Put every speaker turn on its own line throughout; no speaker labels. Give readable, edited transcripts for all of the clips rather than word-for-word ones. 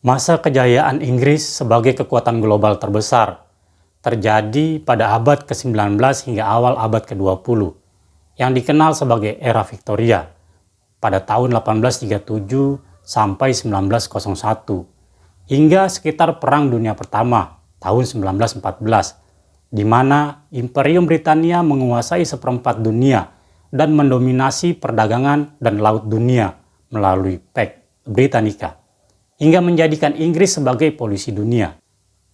Masa kejayaan Inggris sebagai kekuatan global terbesar terjadi pada abad ke-19 hingga awal abad ke-20 yang dikenal sebagai era Victoria pada tahun 1837 sampai 1901 hingga sekitar Perang Dunia Pertama tahun 1914 di mana Imperium Britania menguasai seperempat dunia dan mendominasi perdagangan dan laut dunia melalui Pax Britannica, hingga menjadikan Inggris sebagai polisi dunia.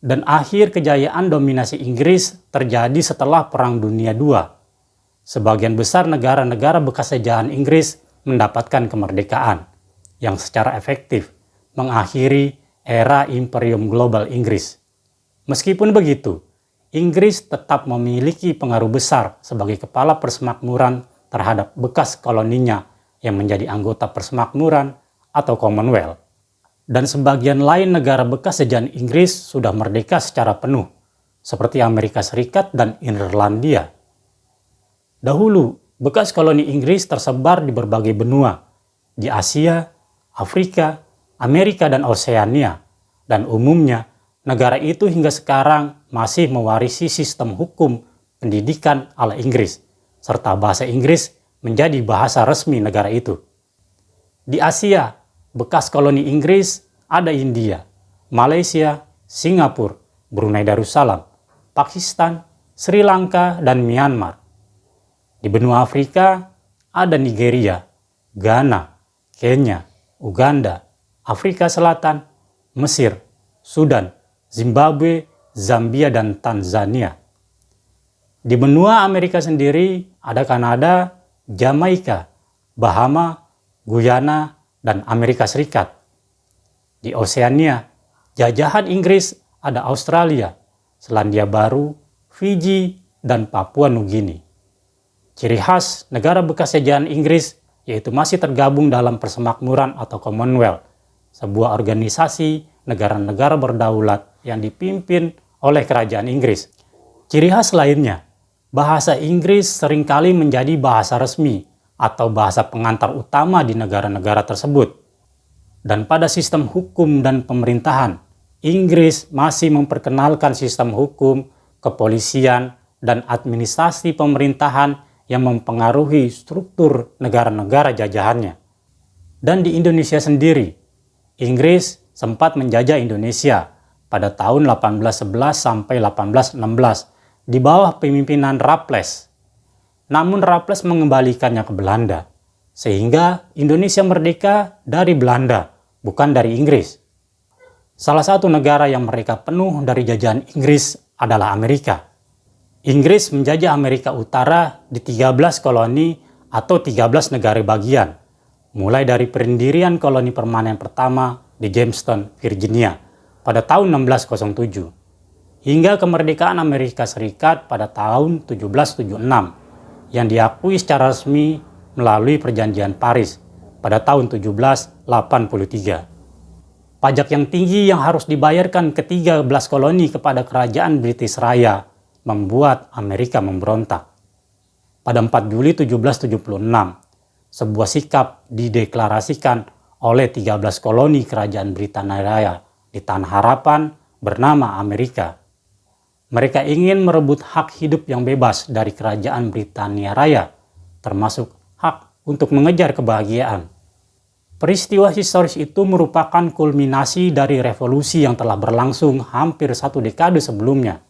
Dan akhir kejayaan dominasi Inggris terjadi setelah Perang Dunia II. Sebagian besar negara-negara bekas jajahan Inggris mendapatkan kemerdekaan, yang secara efektif mengakhiri era Imperium Global Inggris. Meskipun begitu, Inggris tetap memiliki pengaruh besar sebagai kepala persemakmuran terhadap bekas koloninya yang menjadi anggota persemakmuran atau Commonwealth. Dan sebagian lain negara bekas jajahan Inggris sudah merdeka secara penuh, seperti Amerika Serikat dan Irlandia. Dahulu, bekas koloni Inggris tersebar di berbagai benua, di Asia, Afrika, Amerika, dan Oseania. Dan umumnya, negara itu hingga sekarang masih mewarisi sistem hukum pendidikan ala Inggris, serta bahasa Inggris menjadi bahasa resmi negara itu. Di Asia, bekas koloni Inggris ada India, Malaysia, Singapura, Brunei Darussalam, Pakistan, Sri Lanka, dan Myanmar. Di benua Afrika ada Nigeria, Ghana, Kenya, Uganda, Afrika Selatan, Mesir, Sudan, Zimbabwe, Zambia, dan Tanzania. Di benua Amerika sendiri ada Kanada, Jamaika, Bahama, Guyana, dan Amerika Serikat. Di Oseania, jajahan Inggris ada Australia, Selandia Baru, Fiji, dan Papua Nugini. Ciri khas negara bekas jajahan Inggris yaitu masih tergabung dalam persemakmuran atau Commonwealth, sebuah organisasi negara-negara berdaulat yang dipimpin oleh kerajaan Inggris. Ciri khas lainnya, bahasa Inggris seringkali menjadi bahasa resmi atau bahasa pengantar utama di negara-negara tersebut. Dan pada sistem hukum dan pemerintahan, Inggris masih memperkenalkan sistem hukum, kepolisian, dan administrasi pemerintahan yang mempengaruhi struktur negara-negara jajahannya. Dan di Indonesia sendiri, Inggris sempat menjajah Indonesia pada tahun 1811 sampai 1816 di bawah pemimpinan Raffles. Namun Raffles mengembalikannya ke Belanda, sehingga Indonesia merdeka dari Belanda, bukan dari Inggris. Salah satu negara yang merdeka penuh dari jajahan Inggris adalah Amerika. Inggris menjajah Amerika Utara di 13 koloni atau 13 negara bagian, mulai dari pendirian koloni permanen pertama di Jamestown, Virginia pada tahun 1607, hingga kemerdekaan Amerika Serikat pada tahun 1776 yang diakui secara resmi melalui Perjanjian Paris pada tahun 1783. Pajak yang tinggi yang harus dibayarkan ke 13 koloni kepada kerajaan British Raya membuat Amerika memberontak. Pada 4 Juli 1776, sebuah sikap dideklarasikan oleh 13 koloni kerajaan Britania Raya di Tanah Harapan bernama Amerika. Mereka ingin merebut hak hidup yang bebas dari kerajaan Britania Raya, termasuk hak untuk mengejar kebahagiaan. Peristiwa historis itu merupakan kulminasi dari revolusi yang telah berlangsung hampir 1 dekade sebelumnya.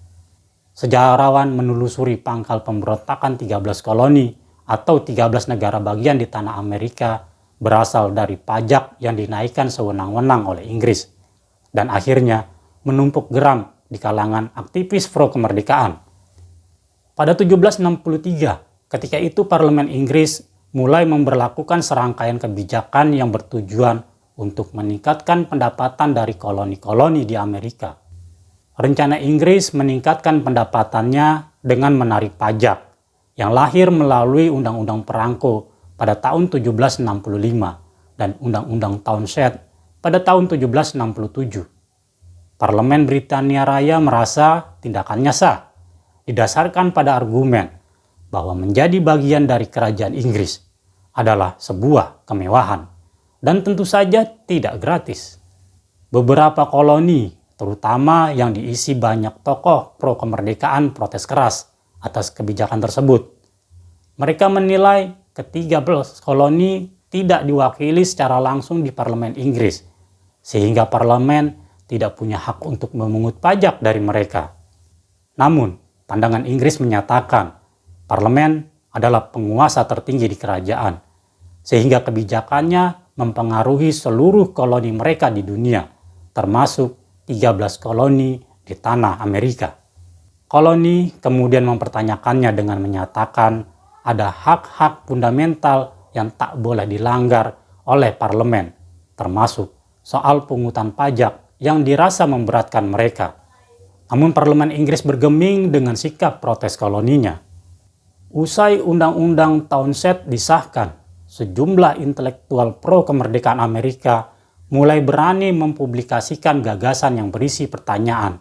Sejarawan menelusuri pangkal pemberontakan 13 koloni atau 13 negara bagian di tanah Amerika berasal dari pajak yang dinaikkan sewenang-wenang oleh Inggris dan akhirnya menumpuk geram di kalangan aktivis pro kemerdekaan. Pada 1763, ketika itu Parlemen Inggris mulai memberlakukan serangkaian kebijakan yang bertujuan untuk meningkatkan pendapatan dari koloni-koloni di Amerika. Rencana Inggris meningkatkan pendapatannya dengan menarik pajak yang lahir melalui Undang-Undang Perangko pada tahun 1765 dan Undang-Undang Townshend pada tahun 1767. Parlemen Britania Raya merasa tindakannya sah, didasarkan pada argumen bahwa menjadi bagian dari kerajaan Inggris adalah sebuah kemewahan dan tentu saja tidak gratis. Beberapa koloni, terutama yang diisi banyak tokoh pro-kemerdekaan, protes keras atas kebijakan tersebut. Mereka menilai ke-13 koloni tidak diwakili secara langsung di parlemen Inggris, sehingga parlemen tidak punya hak untuk memungut pajak dari mereka. Namun, pandangan Inggris menyatakan parlemen adalah penguasa tertinggi di kerajaan, sehingga kebijakannya mempengaruhi seluruh koloni mereka di dunia, termasuk 13 koloni di tanah Amerika. Koloni kemudian mempertanyakannya dengan menyatakan ada hak-hak fundamental yang tak boleh dilanggar oleh parlemen, termasuk soal pungutan pajak yang dirasa memberatkan mereka. Namun parlemen Inggris bergeming dengan sikap protes koloninya. Usai Undang-Undang Townshend disahkan, sejumlah intelektual pro-kemerdekaan Amerika mulai berani mempublikasikan gagasan yang berisi pertanyaan,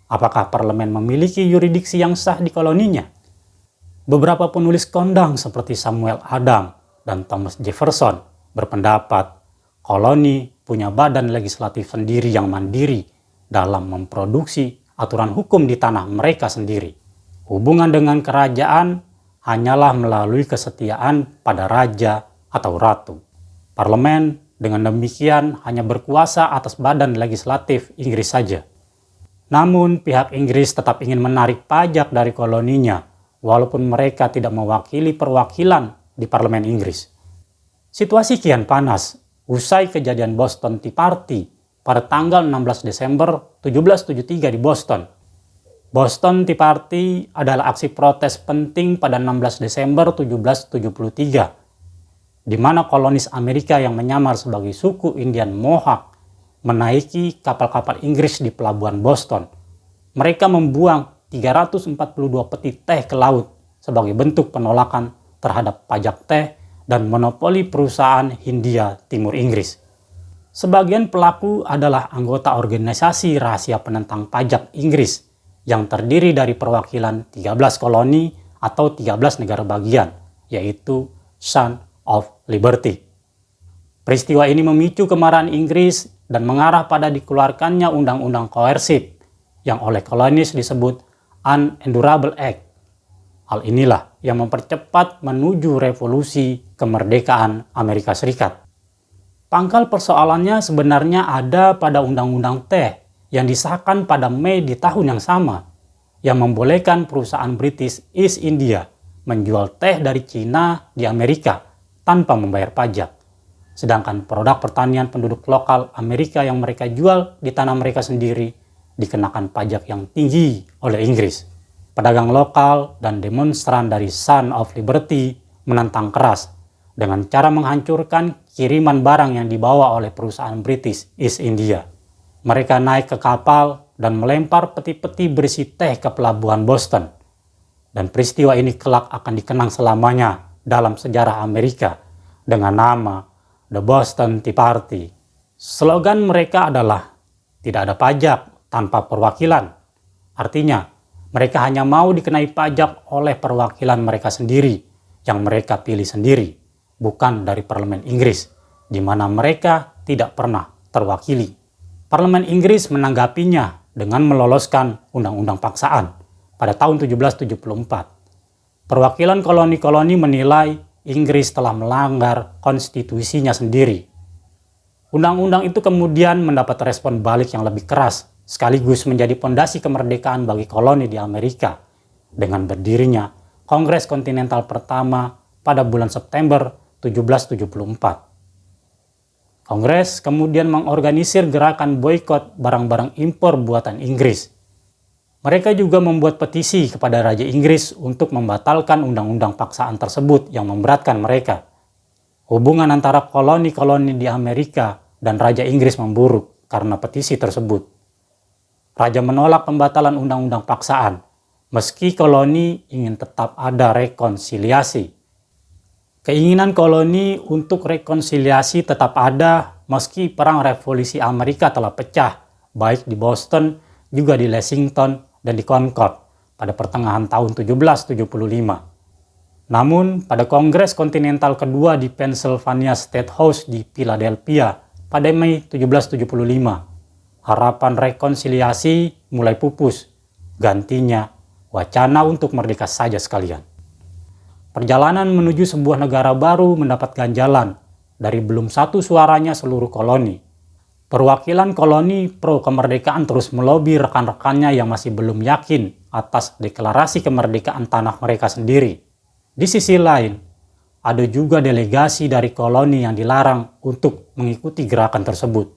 apakah parlemen memiliki yurisdiksi yang sah di koloninya? Beberapa penulis kondang seperti Samuel Adams dan Thomas Jefferson berpendapat koloni punya badan legislatif sendiri yang mandiri dalam memproduksi aturan hukum di tanah mereka sendiri. Hubungan dengan kerajaan hanyalah melalui kesetiaan pada raja atau ratu. Parlemen dengan demikian hanya berkuasa atas badan legislatif Inggris saja. Namun pihak Inggris tetap ingin menarik pajak dari koloninya, walaupun mereka tidak mewakili perwakilan di parlemen Inggris. Situasi kian panas usai kejadian Boston Tea Party pada tanggal 16 Desember 1773 di Boston. Boston Tea Party adalah aksi protes penting pada 16 Desember 1773, di mana kolonis Amerika yang menyamar sebagai suku Indian Mohawk menaiki kapal-kapal Inggris di pelabuhan Boston. Mereka membuang 342 peti teh ke laut sebagai bentuk penolakan terhadap pajak teh dan monopoli perusahaan Hindia Timur Inggris. Sebagian pelaku adalah anggota organisasi rahasia penentang pajak Inggris yang terdiri dari perwakilan 13 koloni atau 13 negara bagian, yaitu Sons of Liberty. Peristiwa ini memicu kemarahan Inggris dan mengarah pada dikeluarkannya undang-undang koersif yang oleh kolonis disebut Unendurable Act. Hal inilah yang mempercepat menuju revolusi kemerdekaan Amerika Serikat. Pangkal persoalannya sebenarnya ada pada Undang-Undang Teh yang disahkan pada Mei di tahun yang sama, yang membolehkan perusahaan British East India menjual teh dari Cina di Amerika tanpa membayar pajak. Sedangkan produk pertanian penduduk lokal Amerika yang mereka jual di tanah mereka sendiri dikenakan pajak yang tinggi oleh Inggris. Pedagang lokal dan demonstran dari Sons of Liberty menentang keras dengan cara menghancurkan kiriman barang yang dibawa oleh perusahaan British East India. Mereka naik ke kapal dan melempar peti-peti berisi teh ke pelabuhan Boston. Dan peristiwa ini kelak akan dikenang selamanya dalam sejarah Amerika dengan nama The Boston Tea Party. Slogan mereka adalah tidak ada pajak tanpa perwakilan. Artinya, mereka hanya mau dikenai pajak oleh perwakilan mereka sendiri yang mereka pilih sendiri, bukan dari parlemen Inggris, di mana mereka tidak pernah terwakili. Parlemen Inggris menanggapinya dengan meloloskan undang-undang paksaan pada tahun 1774. Perwakilan koloni-koloni menilai Inggris telah melanggar konstitusinya sendiri. Undang-undang itu kemudian mendapat respon balik yang lebih keras, sekaligus menjadi pondasi kemerdekaan bagi koloni di Amerika dengan berdirinya Kongres Kontinental pertama pada bulan September 1774. Kongres kemudian mengorganisir gerakan boikot barang-barang impor buatan Inggris. Mereka juga membuat petisi kepada Raja Inggris untuk membatalkan undang-undang paksaan tersebut yang memberatkan mereka. Hubungan antara koloni-koloni di Amerika dan Raja Inggris memburuk karena petisi tersebut. Raja menolak pembatalan undang-undang paksaan, meski koloni ingin tetap ada rekonsiliasi. Keinginan koloni untuk rekonsiliasi tetap ada meski perang revolusi Amerika telah pecah, baik di Boston, juga di Lexington, dan di Concord pada pertengahan tahun 1775. Namun, pada Kongres Kontinental kedua di Pennsylvania State House di Philadelphia pada Mei 1775, harapan rekonsiliasi mulai pupus. Gantinya, wacana untuk merdeka saja sekalian. Perjalanan menuju sebuah negara baru mendapat ganjalan dari belum satu suaranya seluruh koloni. Perwakilan koloni pro kemerdekaan terus melobi rekan-rekannya yang masih belum yakin atas deklarasi kemerdekaan tanah mereka sendiri. Di sisi lain, ada juga delegasi dari koloni yang dilarang untuk mengikuti gerakan tersebut.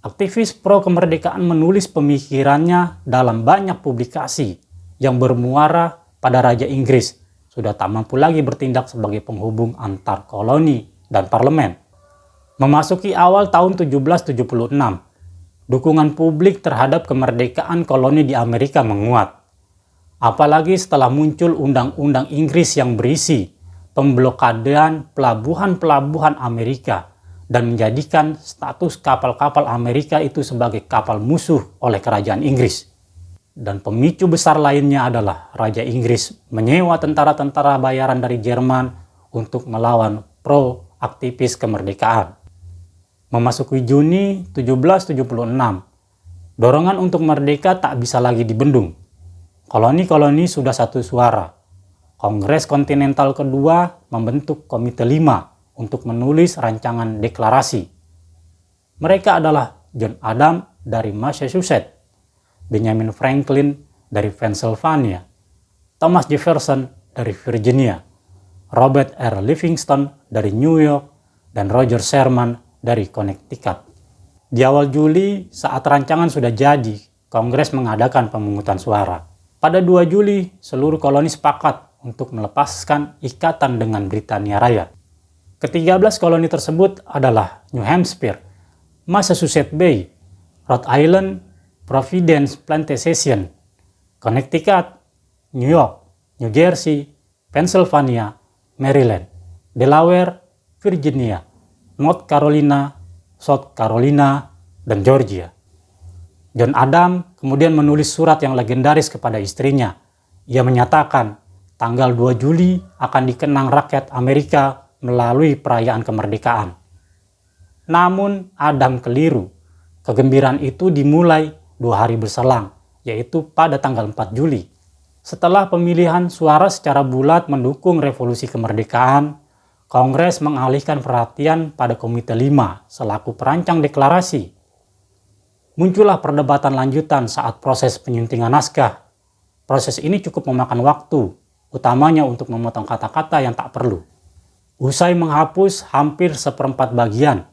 Aktivis pro kemerdekaan menulis pemikirannya dalam banyak publikasi yang bermuara pada Raja Inggris sudah tak mampu lagi bertindak sebagai penghubung antar koloni dan parlemen. Memasuki awal tahun 1776, dukungan publik terhadap kemerdekaan koloni di Amerika menguat. Apalagi setelah muncul undang-undang Inggris yang berisi pemblokadean pelabuhan-pelabuhan Amerika dan menjadikan status kapal-kapal Amerika itu sebagai kapal musuh oleh kerajaan Inggris. Dan pemicu besar lainnya adalah Raja Inggris menyewa tentara-tentara bayaran dari Jerman untuk melawan pro-aktivis kemerdekaan. Memasuki Juni 1776, dorongan untuk merdeka tak bisa lagi dibendung. Koloni-koloni sudah satu suara. Kongres Kontinental kedua membentuk Komite 5 untuk menulis rancangan deklarasi. Mereka adalah John Adams dari Massachusetts, Benjamin Franklin dari Pennsylvania, Thomas Jefferson dari Virginia, Robert R. Livingston dari New York, dan Roger Sherman dari Connecticut. Di awal Juli, saat rancangan sudah jadi, Kongres mengadakan pemungutan suara. Pada 2 Juli, seluruh koloni sepakat untuk melepaskan ikatan dengan Britania Raya. Ke-13 koloni tersebut adalah New Hampshire, Massachusetts Bay, Rhode Island, Providence Plantation, Connecticut, New York, New Jersey, Pennsylvania, Maryland, Delaware, Virginia, North Carolina, South Carolina, dan Georgia. John Adams kemudian menulis surat yang legendaris kepada istrinya. Ia menyatakan tanggal 2 Juli akan dikenang rakyat Amerika melalui perayaan kemerdekaan. Namun Adams keliru. Kegembiraan itu dimulai 2 hari berselang, yaitu pada tanggal 4 Juli. Setelah pemilihan suara secara bulat mendukung revolusi kemerdekaan, Kongres mengalihkan perhatian pada Komite 5 selaku perancang deklarasi. Muncullah perdebatan lanjutan saat proses penyuntingan naskah. Proses ini cukup memakan waktu, utamanya untuk memotong kata-kata yang tak perlu. Usai menghapus hampir 1/4 bagian,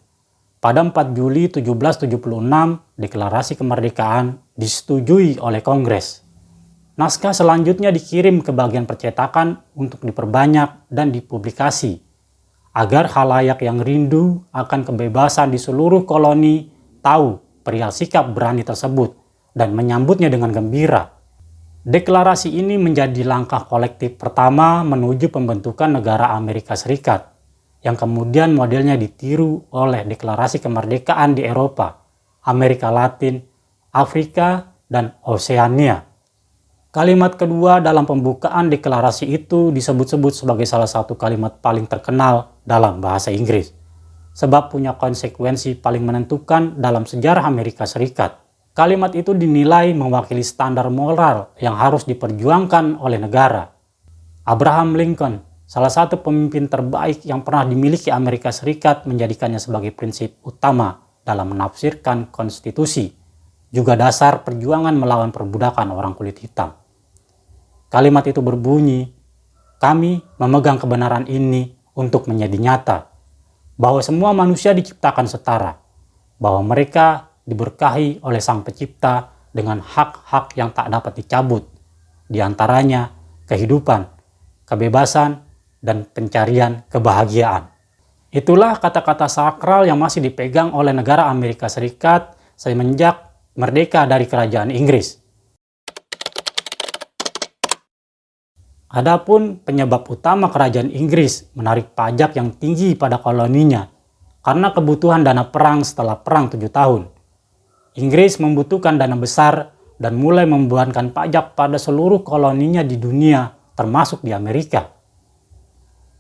pada 4 Juli 1776 deklarasi kemerdekaan disetujui oleh Kongres. Naskah selanjutnya dikirim ke bagian percetakan untuk diperbanyak dan dipublikasi, agar khalayak yang rindu akan kebebasan di seluruh koloni tahu perihal sikap berani tersebut dan menyambutnya dengan gembira. Deklarasi ini menjadi langkah kolektif pertama menuju pembentukan negara Amerika Serikat, yang kemudian modelnya ditiru oleh deklarasi kemerdekaan di Eropa, Amerika Latin, Afrika, dan Oseania. Kalimat kedua dalam pembukaan deklarasi itu disebut-sebut sebagai salah satu kalimat paling terkenal dalam bahasa Inggris, sebab punya konsekuensi paling menentukan dalam sejarah Amerika Serikat. Kalimat itu dinilai mewakili standar moral yang harus diperjuangkan oleh negara. Abraham Lincoln, salah satu pemimpin terbaik yang pernah dimiliki Amerika Serikat, menjadikannya sebagai prinsip utama dalam menafsirkan konstitusi, juga dasar perjuangan melawan perbudakan orang kulit hitam. Kalimat itu berbunyi, "Kami memegang kebenaran ini untuk menjadi nyata, bahwa semua manusia diciptakan setara, bahwa mereka diberkahi oleh Sang Pencipta dengan hak-hak yang tak dapat dicabut, di antaranya kehidupan, kebebasan, dan pencarian kebahagiaan." Itulah kata-kata sakral yang masih dipegang oleh negara Amerika Serikat semenjak merdeka dari kerajaan Inggris. Adapun penyebab utama kerajaan Inggris menarik pajak yang tinggi pada koloninya karena kebutuhan dana perang setelah perang 7 tahun. Inggris membutuhkan dana besar dan mulai membebankan pajak pada seluruh koloninya di dunia, termasuk di Amerika.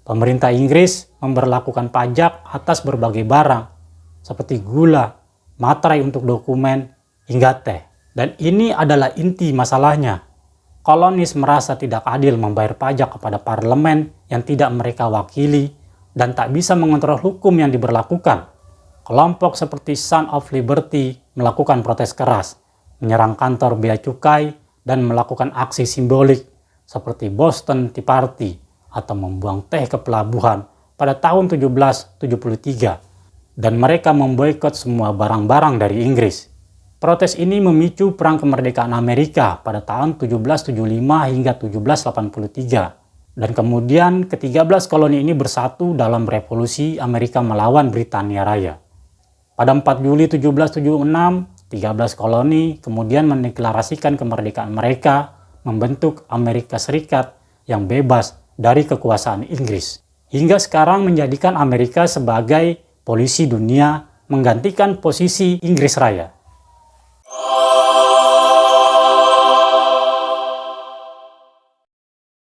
Pemerintah Inggris memberlakukan pajak atas berbagai barang, seperti gula, materai untuk dokumen, Ingat dan ini adalah inti masalahnya. Kolonis merasa tidak adil membayar pajak kepada parlemen yang tidak mereka wakili dan tak bisa mengontrol hukum yang diberlakukan. Kelompok seperti Son of Liberty melakukan protes keras, menyerang kantor bea cukai, dan melakukan aksi simbolik seperti Boston Tea Party atau membuang teh ke pelabuhan pada tahun 1773, dan mereka memboikot semua barang-barang dari Inggris. Protes ini memicu Perang Kemerdekaan Amerika pada tahun 1775 hingga 1783, dan kemudian ke-13 koloni ini bersatu dalam revolusi Amerika melawan Britania Raya. Pada 4 Juli 1776, 13 koloni kemudian mendeklarasikan kemerdekaan mereka, membentuk Amerika Serikat yang bebas dari kekuasaan Inggris. Hingga sekarang menjadikan Amerika sebagai polisi dunia, menggantikan posisi Inggris Raya.